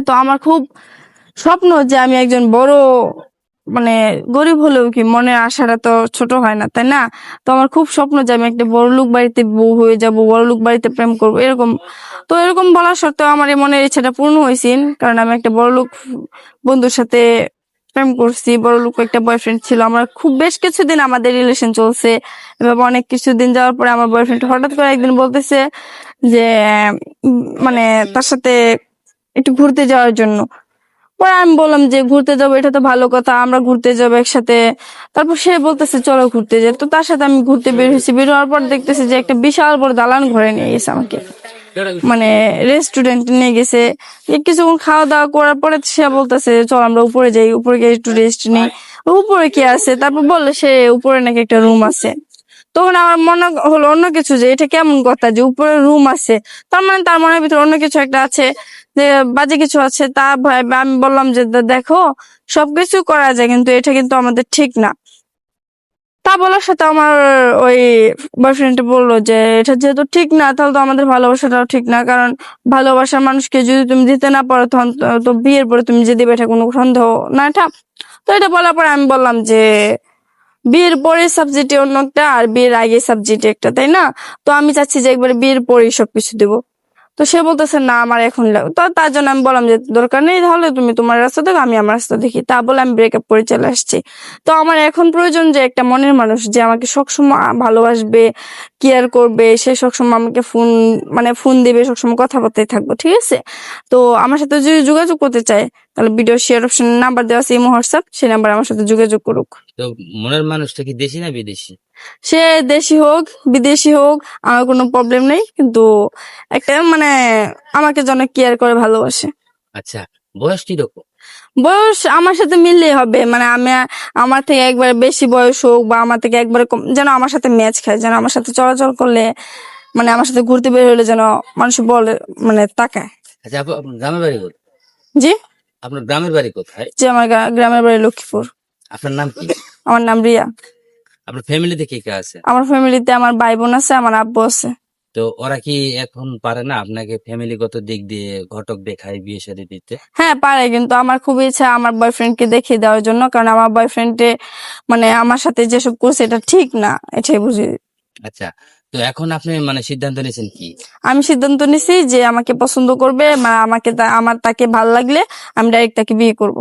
তো আমার খুব স্বপ্ন যে আমি একজন বড়, মানে গরিব হলেও কি মনের আশাটা তো ছোট হয় না, তাই না? তো আমার খুব স্বপ্ন যে আমি একটা বড় লোক বাড়িতে বউ হয়ে যাব, বড় লোক বাড়িতে প্রেম করবো, এরকম। তো এরকম বলা সত্ত্বেও আমার এই মনের ইচ্ছাটা পূর্ণ হয়েছে, কারণ আমি একটা বড় লোক বন্ধুর সাথে প্রেম করছি। বড় লোক একটা বয়ফ্রেন্ড ছিল, আমার খুব বেশ কিছুদিন আমাদের রিলেশন চলছে। এভাবে অনেক কিছুদিন যাওয়ার পরে আমার বয়ফ্রেন্ড হঠাৎ করে একদিন বলতেছে যে মানে তার সাথে একটু ঘুরতে যাওয়ার জন্য। পরে আমি বললাম যে ঘুরতে যাবো, এটা তো ভালো কথা, আমরা ঘুরতে যাবো একসাথে। তারপর সে বলতেছে চলো ঘুরতে যাই। তো তার সাথে আমি ঘুরতে বের হয়েছি। বের হওয়ার পর দেখতেছি যে একটা বিশাল বড় দালান ঘরে নিয়ে গেছে আমাকে, মানে রেস্টুরেন্ট নিয়ে গেছে। কিছুক্ষণ খাওয়া দাওয়া করার পরে সে বলতেছে চল আমরা উপরে যাই, উপরে গিয়ে একটু রেস্ট নিই। উপরে কি আছে, তারপর বললো সে উপরে নাকি একটা রুম আছে। তখন আমার মনে হলো অন্য কিছু, যে এটা কেমন কথা যে উপরে রুম আছে, তার মানে তার মনের ভিতরে অন্য কিছু একটা আছে, যে বাজে কিছু আছে। তা ভয় আমি বললাম যে দেখো, সবকিছু করা যায় কিন্তু এটা কিন্তু আমাদের ঠিক না। তা বলার সাথে আমার ওই বয়ফ্রেন্ড বললো যে এটা যেহেতু ঠিক না, তাহলে তো আমাদের ভালোবাসাটাও ঠিক না, কারণ ভালোবাসার মানুষকে যদি তুমি দিতে না পারো তখন তো বিয়ের পরে তুমি যে দিবে এটা কোনো সন্দেহ না এটা। তো এটা বলার পরে আমি বললাম যে বিয়ের পরে সাবজেক্টে অন্য একটা আর বিয়ের আগে সাবজেক্টে একটা, তাই না? তো আমি চাচ্ছি যে একবারে বিয়ের পরেই সবকিছু দেবো। তো সে বলতেছে না আমার এখন লাগবে। তো তার জন্য আমি বললাম যে দরকার নেই, তাহলে তুমি তোমার রাস্তা দেখো, আমি আমার রাস্তা দেখি। তা বলে আমি ব্রেকআপ করে চলে আসছি। তো আমার এখন প্রয়োজন যে একটা মনের মানুষ যে আমাকে সবসময় ভালোবাসবে, কেয়ার করবে, সে সবসময় আমাকে ফোন দিবে, সবসময় কথাবার্তায় থাকবো, ঠিক আছে? তো আমার সাথে যদি যোগাযোগ করতে চায়, তাহলে ভিডিও শেয়ার অপশন নাম্বার দেওয়া আছে, ইমো হোয়াটসঅ্যাপ, সেই নাম্বার আমার সাথে যোগাযোগ করুক। তো মনের মানুষটা কি দেশি না বিদেশি? সে দেশি হোক বিদেশি হোক আমার কোনো প্রবলেম নেই, কিন্তু একটা আমাকে যেন কেয়ার করে ভালোবাসে। আচ্ছা, বয়স কিরকম? বয়স আমার সাথে মিললেই হবে, আমার থেকে একবারে বেশি বয়স হোক বা আমার থেকে একবারে কম, যেন আমার সাথে ম্যাচ খায়, যেন আমার সাথে চলাচল করলে, আমার সাথে ঘুরতে বের হলে যেন মানুষ বলে, তাকায়। আচ্ছা আপু, আপনার গ্রামের বাড়ি কোথায়? জি, আপনার গ্রামের বাড়ি কোথায়? যে আমার গ্রামের বাড়ি লক্ষ্মীপুর। আপনার নাম কি? আমার নাম রিয়া। আপনার ফ্যামিলিতে কে কে আছে? আমার ফ্যামিলিতে আমার ভাই বোন আছে, আমার আব্বু আছে। তো ওরা কি এখন পারে না আপনাকে ফ্যামিলিগত দিক দিয়ে ঘটক দেখায় বিয়ে শাদী দিতে? হ্যাঁ পারে, কিন্তু আমার খুবই ইচ্ছা আমার বয়ফ্রেন্ডকে দেখিয়ে দেওয়ার জন্য, কারণ আমার বয়ফ্রেন্ডে আমার সাথে যেসব করছে এটা ঠিক না, এটাই বুঝি। আচ্ছা, তো এখন আপনি সিদ্ধান্ত নিয়েছেন কি? আমি সিদ্ধান্ত নিছি যে আমাকে পছন্দ করবে, আমার তাকে ভালো লাগলে আমি ডাইরেক্ট তাকে বিয়ে করব।